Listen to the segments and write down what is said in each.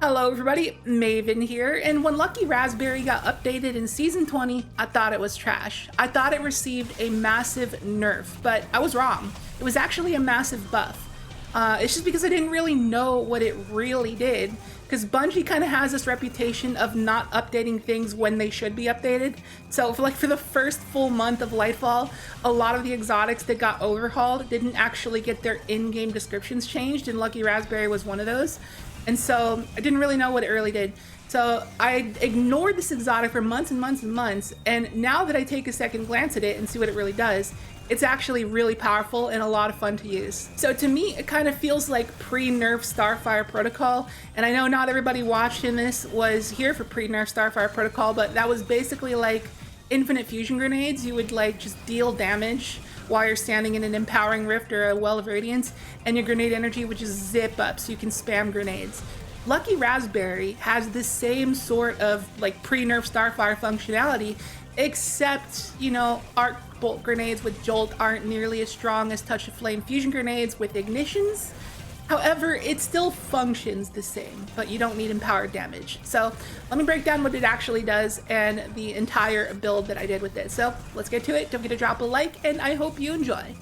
Hello everybody, Maven here, and when Lucky Raspberry got updated in Season 20, I thought it was trash. I thought it received a massive nerf, but I was wrong. It was actually a massive buff. It's just because I didn't really know what it really did, because Bungie kind of has this reputation of not updating things when they should be updated. So for the first full month of Lightfall, a lot of the exotics that got overhauled didn't actually get their in-game descriptions changed, and Lucky Raspberry was one of those. And so I didn't really know what it really did. So I ignored this exotic for months and months and months. And now that I take a second glance at it and see what it really does, it's actually really powerful and a lot of fun to use. So to me, it kind of feels like pre-nerf Starfire Protocol. And I know not everybody watching this was here for pre-nerf Starfire Protocol, but that was basically like infinite fusion grenades. You would like just deal damage while you're standing in an empowering rift or a well of radiance, and your grenade energy would just zip up so you can spam grenades. Lucky Raspberry has the same sort of like pre-nerf Starfire functionality, except, you know, arc bolt grenades with jolt aren't nearly as strong as touch of flame fusion grenades with ignitions. However, it still functions the same, but you don't need empowered damage. So let me break down what it actually does and the entire build that I did with it. So let's get to it. Don't forget to drop a like, and I hope you enjoy.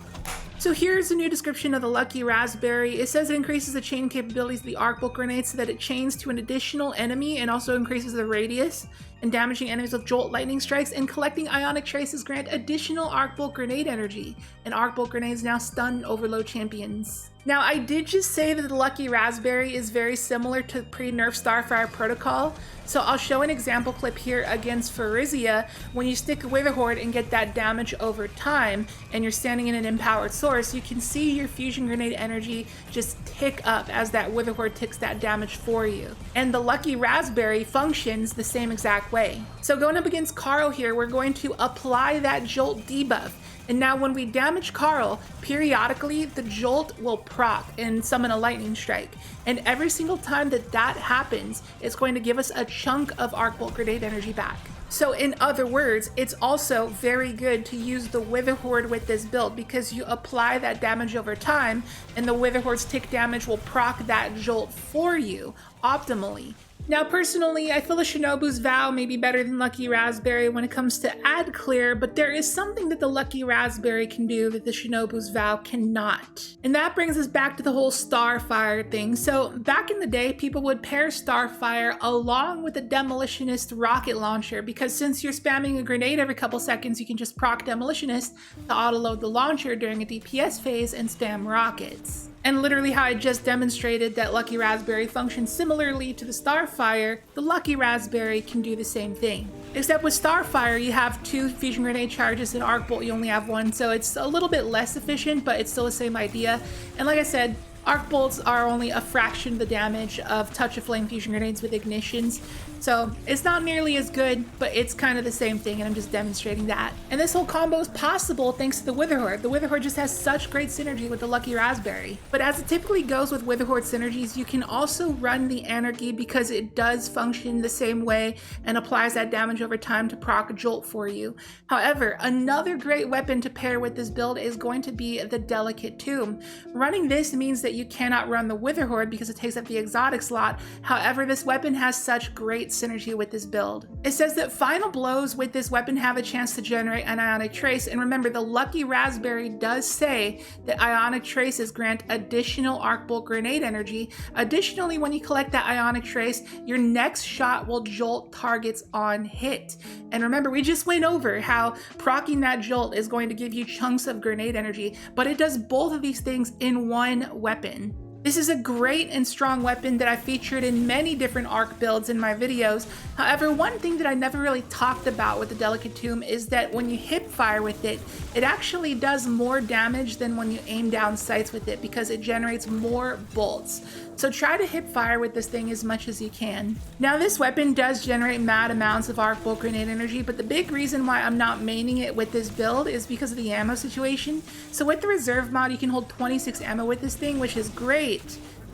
So here's a new description of the Lucky Raspberry. It says it increases the chain capabilities of the arc bolt grenade so that it chains to an additional enemy and also increases the radius, and damaging enemies with jolt lightning strikes, and collecting ionic traces grant additional arc bolt grenade energy, and arc bolt grenades now stun overload champions. Now, I did just say that the Lucky Raspberry is very similar to pre-nerf Starfire Protocol, so I'll show an example clip here against Pharizia when you stick a Witherhoard and get that damage over time, and you're standing in an empowered source. You can see your fusion grenade energy just tick up as that Witherhoard ticks that damage for you. And the Lucky Raspberry functions the same exact way. So going up against Carl here, we're going to apply that jolt debuff. And now when we damage Carl, periodically the jolt will proc and summon a lightning strike. And every single time that that happens, it's going to give us a chunk of arc bolt grenade energy back. So in other words, it's also very good to use the Witherhoard with this build because you apply that damage over time and the Witherhoard's tick damage will proc that jolt for you optimally. Now, personally, I feel the Shinobu's Vow may be better than Lucky Raspberry when it comes to ad clear, but there is something that the Lucky Raspberry can do that the Shinobu's Vow cannot. And that brings us back to the whole Starfire thing. So back in the day, people would pair Starfire along with the Demolitionist rocket launcher, because since you're spamming a grenade every couple seconds, you can just proc Demolitionist to autoload the launcher during a DPS phase and spam rockets. And literally how I just demonstrated that Lucky Raspberry functions similarly to the Starfire, the Lucky Raspberry can do the same thing. Except with Starfire, you have 2 fusion grenade charges, and Arc Bolt you only have 1, so it's a little bit less efficient, but it's still the same idea. And like I said, Arc Bolts are only a fraction of the damage of Touch of Flame fusion grenades with ignitions, so it's not nearly as good, but it's kind of the same thing, and I'm just demonstrating that. And this whole combo is possible thanks to the Witherhoard. The Witherhoard just has such great synergy with the Lucky Raspberry. But as it typically goes with Witherhoard synergies, you can also run the Anarchy because it does function the same way and applies that damage over time to proc Jolt for you. However, another great weapon to pair with this build is going to be the Delicate Tomb. Running this means that you cannot run the Witherhoard because it takes up the exotic slot. However, this weapon has such great synergy with this build. It says that final blows with this weapon have a chance to generate an Ionic Trace, and remember, the Lucky Raspberry does say that Ionic Traces grant additional Arc Bolt grenade energy. Additionally, when you collect that Ionic Trace, your next shot will jolt targets on hit. And remember, we just went over how proccing that jolt is going to give you chunks of grenade energy, but it does both of these things in one weapon. This is a great and strong weapon that I featured in many different arc builds in my videos. However, one thing that I never really talked about with the Delicate Tomb is that when you hip fire with it, it actually does more damage than when you aim down sights with it because it generates more bolts. So try to hip fire with this thing as much as you can. Now, this weapon does generate mad amounts of arc bolt grenade energy, but the big reason why I'm not maining it with this build is because of the ammo situation. So with the reserve mod, you can hold 26 ammo with this thing, which is great.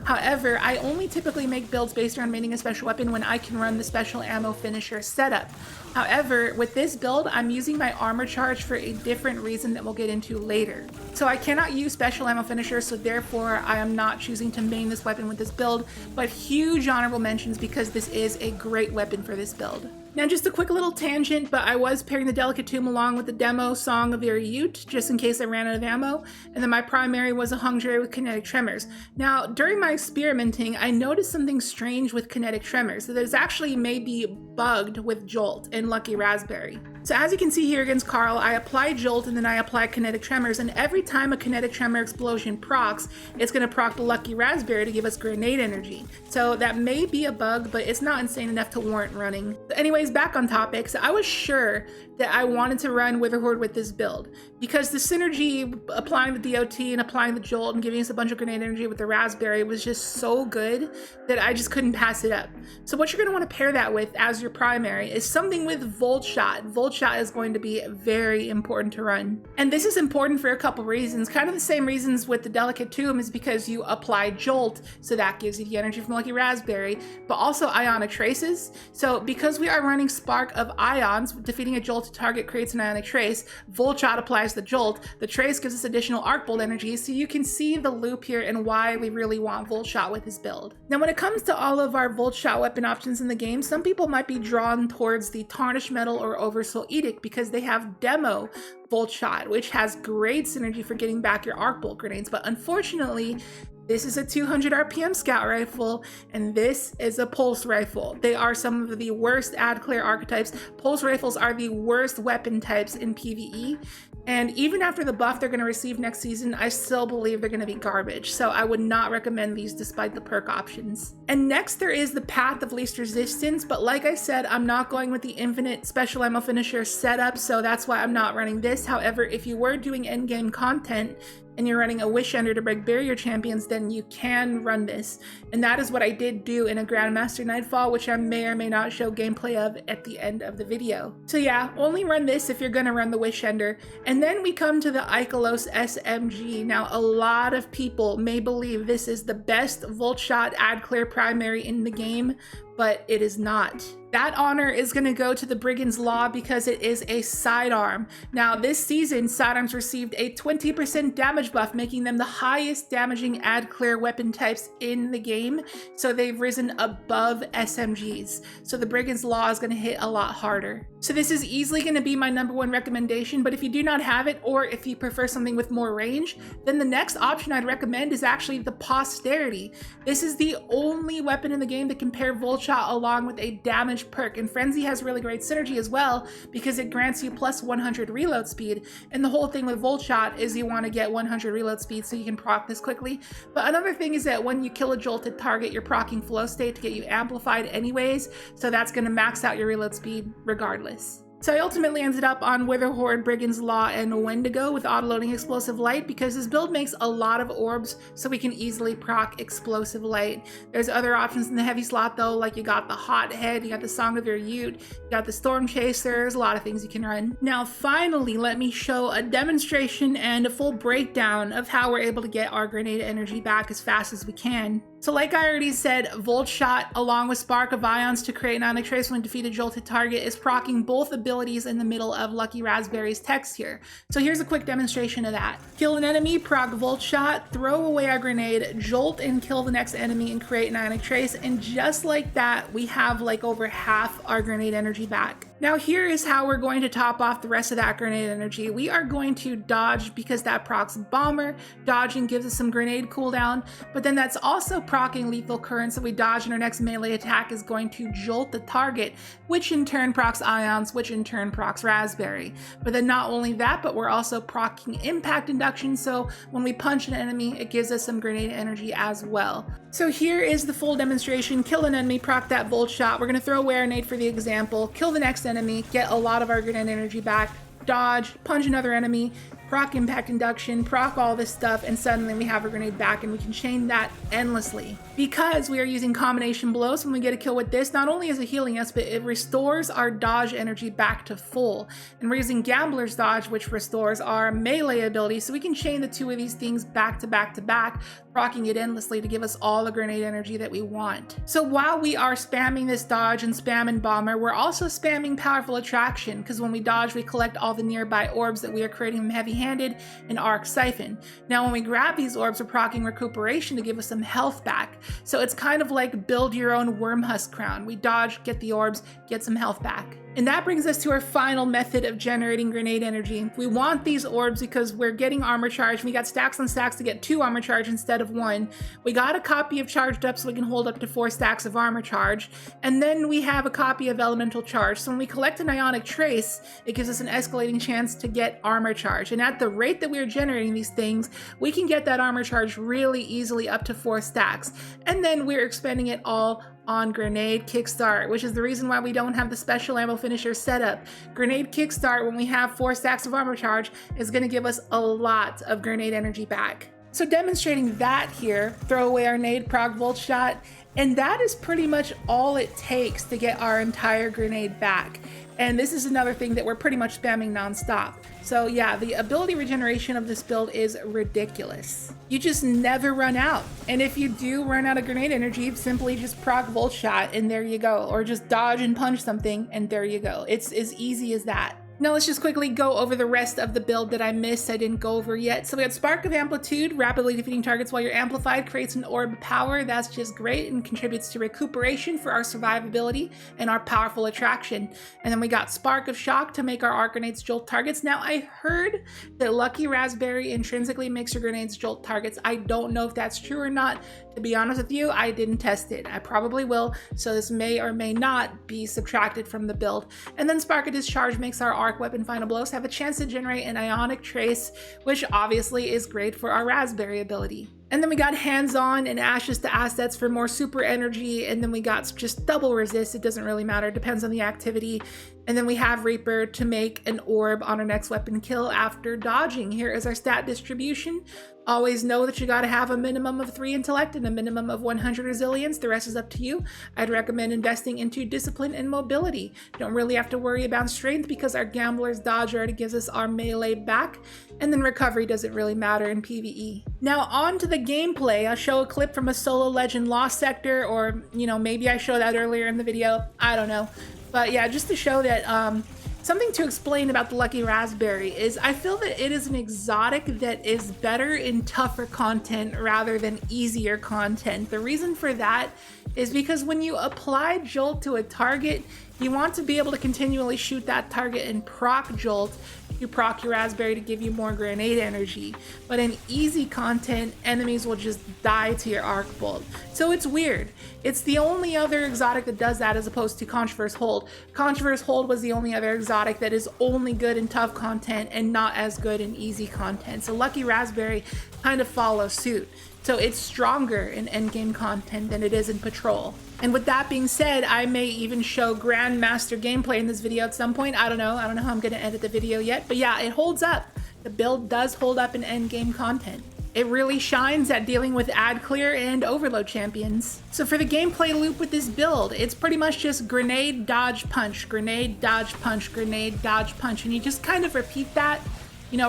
However, I only typically make builds based around maining a special weapon when I can run the special ammo finisher setup. However, with this build, I'm using my armor charge for a different reason that we'll get into later. So I cannot use special ammo finisher, so therefore I am not choosing to main this weapon with this build, but huge honorable mentions because this is a great weapon for this build. Now, just a quick little tangent, but I was pairing the Delicate Tomb along with the demo Song of Your Ute, just in case I ran out of ammo, and then my primary was a Hung Jury with Kinetic Tremors. Now, during my experimenting, I noticed something strange with Kinetic Tremors, that it's actually maybe bugged with Jolt and Lucky Raspberry. So as you can see here against Carl, I apply Jolt and then I apply Kinetic Tremors, and every time a Kinetic Tremor explosion procs, it's going to proc the Lucky Raspberry to give us grenade energy. So that may be a bug, but it's not insane enough to warrant running. But anyways, back on topic, so I was sure that I wanted to run Witherhoard with this build because the synergy applying the DOT and applying the Jolt and giving us a bunch of grenade energy with the Raspberry was just so good that I just couldn't pass it up. So what you're going to want to pair that with as your primary is something with Volt Shot. Volt Shot is going to be very important to run. And this is important for a couple reasons. Kind of the same reasons with the Delicate Tomb is because you apply Jolt, so that gives you the energy from Lucky Raspberry, but also Ionic Traces. So because we are running Spark of Ions, defeating a Jolt to target creates an Ionic Trace, Volt Shot applies the Jolt, the Trace gives us additional Arc Bolt energy, so you can see the loop here and why we really want Volt Shot with this build. Now when it comes to all of our Volt Shot weapon options in the game, some people might be drawn towards the Tarnished Metal or Oversoul Edict because they have demo Volt Shot, which has great synergy for getting back your Arc Bolt grenades, but unfortunately, this is a 200 RPM scout rifle, and this is a pulse rifle. They are some of the worst ad clear archetypes. Pulse rifles are the worst weapon types in PvE, and even after the buff they're going to receive next season, I still believe they're going to be garbage, so I would not recommend these despite the perk options. And next there is the Path of Least Resistance, but like I said, I'm not going with the infinite special ammo finisher setup, so that's why I'm not running this. However, if you were doing endgame content, and you're running a Wish Ender to break barrier champions, then you can run this. And that is what I did do in a Grandmaster Nightfall, which I may or may not show gameplay of at the end of the video. So yeah, only run this if you're gonna run the Wish Ender. And then we come to the Ikelos SMG. Now, a lot of people may believe this is the best Volt Shot ad clear primary in the game, but it is not. That honor is going to go to the Brigand's Law because it is a sidearm. Now, this season, sidearms received a 20% damage buff, making them the highest damaging ad clear weapon types in the game. So they've risen above SMGs. So the Brigand's Law is going to hit a lot harder. So this is easily going to be my #1 recommendation, but if you do not have it, or if you prefer something with more range, then the next option I'd recommend is actually the Posterity. This is the only weapon in the game that can pair Volt Shot along with a damage perk, and Frenzy has really great synergy as well because it grants you plus 100 reload speed, and the whole thing with Volt Shot is you want to get 100 reload speed so you can proc this quickly. But another thing is that when you kill a jolted target, you're proccing Flow State to get you amplified anyways, so that's going to max out your reload speed regardless. So I ultimately ended up on Witherhoard, Brigand's Law, and Wendigo with auto-loading Explosive Light because this build makes a lot of orbs so we can easily proc Explosive Light. There's other options in the heavy slot though, like you got the Hothead, you got the Song of Your Ute, you got the Storm Chaser, there's a lot of things you can run. Now finally, let me show a demonstration and a full breakdown of how we're able to get our grenade energy back as fast as we can. So like I already said, Volt Shot along with Spark of Ions to create an Ionic Trace when defeat a jolted target is proccing both abilities in the middle of Lucky Raspberry's text here. So here's a quick demonstration of that. Kill an enemy, proc Volt Shot, throw away our grenade, jolt and kill the next enemy and create an Ionic Trace, and just like that, we have like over half our grenade energy back. Now here is how we're going to top off the rest of that grenade energy. We are going to dodge because that procs Bomber. Dodging gives us some grenade cooldown, but then that's also proccing Lethal Current, so we dodge and our next melee attack is going to jolt the target, which in turn procs Ions, which in turn procs Raspberry. But then not only that, but we're also proccing Impact Induction, so when we punch an enemy, it gives us some grenade energy as well. So here is the full demonstration. Kill an enemy, proc that Volt Shot. We're going to throw away our nade for the example, kill the next enemy, get a lot of our grenade energy back, dodge, punch another enemy, proc impact induction, proc all this stuff, and suddenly we have a grenade back, and we can chain that endlessly. Because we are using combination blows, when we get a kill with this, not only is it healing us, but it restores our dodge energy back to full. And we're using Gambler's Dodge, which restores our melee ability, so we can chain the two of these things back to back to back, proccing it endlessly to give us all the grenade energy that we want. So while we are spamming this dodge and spamming bomber, we're also spamming powerful attraction, because when we dodge, we collect all the nearby orbs that we are creating from heavy-handed and arc siphon. Now when we grab these orbs, we're proccing recuperation to give us some health back. So it's kind of like build your own worm husk crown. We dodge, get the orbs, get some health back. And that brings us to our final method of generating grenade energy. We want these orbs because we're getting armor charge. We got stacks on stacks to get 2 armor charge instead of 1. We got a copy of charged up so we can hold up to 4 stacks of armor charge. And then we have a copy of elemental charge. So when we collect an ionic trace, it gives us an escalating chance to get armor charge. And at the rate that we're generating these things, we can get that armor charge really easily up to 4 stacks. And then we're expending it all on Grenade Kickstart, which is the reason why we don't have the special ammo finisher setup. Grenade Kickstart, when we have 4 stacks of armor charge, is going to give us a lot of grenade energy back. So demonstrating that here, throw away our nade, proc volt shot, and that is pretty much all it takes to get our entire grenade back. And this is another thing that we're pretty much spamming nonstop. So yeah, the ability regeneration of this build is ridiculous. You just never run out. And if you do run out of grenade energy, simply just proc volt shot and there you go. Or just dodge and punch something and there you go. It's as easy as that. Now let's just quickly go over the rest of the build that I missed, I didn't go over yet. So we got Spark of Amplitude, rapidly defeating targets while you're amplified, creates an orb of power. That's just great and contributes to recuperation for our survivability and our powerful attraction. And then we got Spark of Shock to make our arc grenades jolt targets. Now I heard that Lucky Raspberry intrinsically makes your grenades jolt targets. I don't know if that's true or not. To be honest with you, I didn't test it. I probably will, so this may or may not be subtracted from the build. And then Spark of Discharge makes our arc weapon final blows have a chance to generate an ionic trace, which obviously is great for our raspberry ability. And then we got hands-on and ashes to assets for more super energy, and then we got just double resist. It doesn't really matter, it depends on the activity. And then we have Reaper to make an orb on our next weapon kill after dodging. Here is our stat distribution. Always know that you gotta have a minimum of 3 intellect and a minimum of 100 resilience. The rest is up to you. I'd recommend investing into discipline and mobility. Don't really have to worry about strength because our Gambler's Dodge already gives us our melee back. And then recovery doesn't really matter in PvE. Now on to the gameplay. I'll show a clip from a solo legend lost sector, or maybe I showed that earlier in the video. I don't know. But yeah, just to show that something to explain about the Lucky Raspberry is I feel that it is an exotic that is better in tougher content rather than easier content. The reason for that is because when you apply Jolt to a target, you want to be able to continually shoot that target and proc Jolt. You proc your Raspberry to give you more grenade energy. But in easy content, enemies will just die to your arc bolt. So it's weird. It's the only other exotic that does that as opposed to Controverse Hold. Controverse Hold was the only other exotic that is only good in tough content and not as good in easy content. So Lucky Raspberry kind of follows suit. So it's stronger in endgame content than it is in patrol. And with that being said, I may even show Grandmaster gameplay in this video at some point. I don't know how I'm gonna edit the video yet, but yeah, it holds up. The build does hold up in endgame content. It really shines at dealing with ad clear and overload champions. So for the gameplay loop with this build, it's pretty much just grenade, dodge, punch, grenade, dodge, punch, grenade, dodge, punch, and you just kind of repeat that.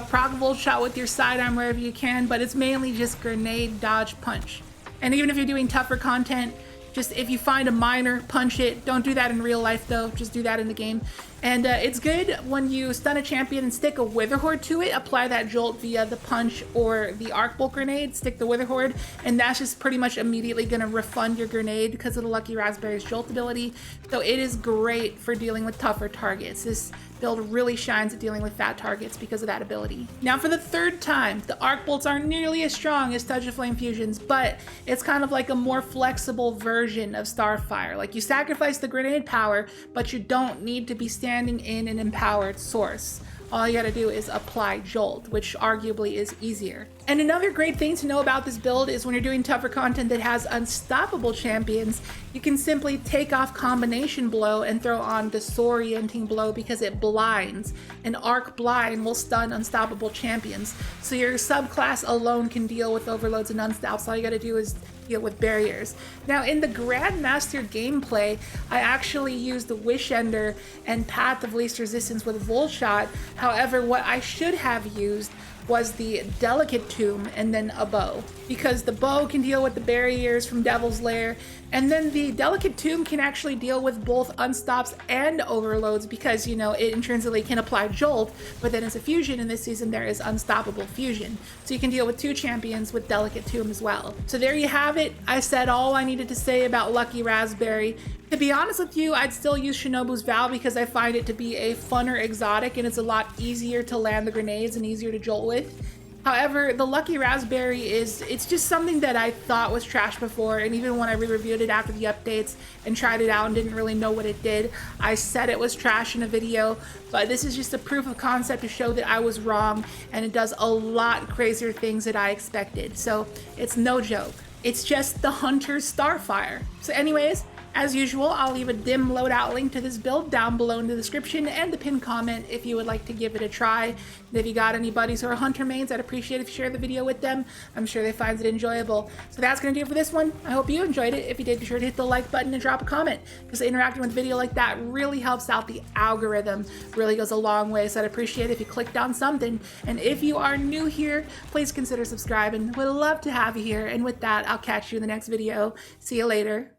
Proc volt shot with your sidearm wherever you can, but it's mainly just grenade, dodge, punch. And even if you're doing tougher content, just if you find a miner, punch it. Don't do that in real life though, just do that in the game. And it's good when you stun a champion and stick a Wither Horde to it, apply that jolt via the punch or the arc bolt grenade, stick the Wither Horde, and that's just pretty much immediately gonna refund your grenade because of the Lucky Raspberry's jolt ability. So it is great for dealing with tougher targets. This build really shines at dealing with fat targets because of that ability. Now for the third time, the arc bolts aren't nearly as strong as Touch of Flame fusions, but it's kind of like a more flexible version of Starfire. Like you sacrifice the grenade power, but you don't need to be standing in an empowered source. All you gotta do is apply Jolt, which arguably is easier. And another great thing to know about this build is when you're doing tougher content that has unstoppable champions, you can simply take off combination blow and throw on disorienting blow because it blinds. And arc blind will stun unstoppable champions. So your subclass alone can deal with overloads and unstops. All you gotta do is deal with barriers. Now in the Grandmaster gameplay, I actually used the Wish Ender and Path of Least Resistance with Volt Shot. However, what I should have used was the Delicate Tomb and then a bow, because the bow can deal with the barriers from Devil's Lair, and then the Delicate Tomb can actually deal with both unstops and overloads because, you know, it intrinsically can apply Jolt, but then as a fusion in this season there is Unstoppable Fusion. So you can deal with 2 champions with Delicate Tomb as well. So there you have it. I said all I needed to say about Lucky Raspberry. To be honest with you, I'd still use Shinobu's Vow because I find it to be a funner exotic and it's a lot easier to land the grenades and easier to jolt with. However, the Lucky Raspberry it's just something that I thought was trash before, and even when I re-reviewed it after the updates and tried it out and didn't really know what it did, I said it was trash in a video, but this is just a proof of concept to show that I was wrong, and it does a lot crazier things that I expected. So it's no joke. It's just the Hunter's Starfire. So anyways, as usual, I'll leave a dim loadout link to this build down below in the description and the pinned comment if you would like to give it a try. And if you got any buddies who are Hunter mains, I'd appreciate if you share the video with them. I'm sure they find it enjoyable. So that's going to do it for this one. I hope you enjoyed it. If you did, be sure to hit the like button and drop a comment, because interacting with a video like that really helps out the algorithm. Really goes a long way, so I'd appreciate it if you clicked on something. And if you are new here, please consider subscribing. Would love to have you here. And with that, I'll catch you in the next video. See you later.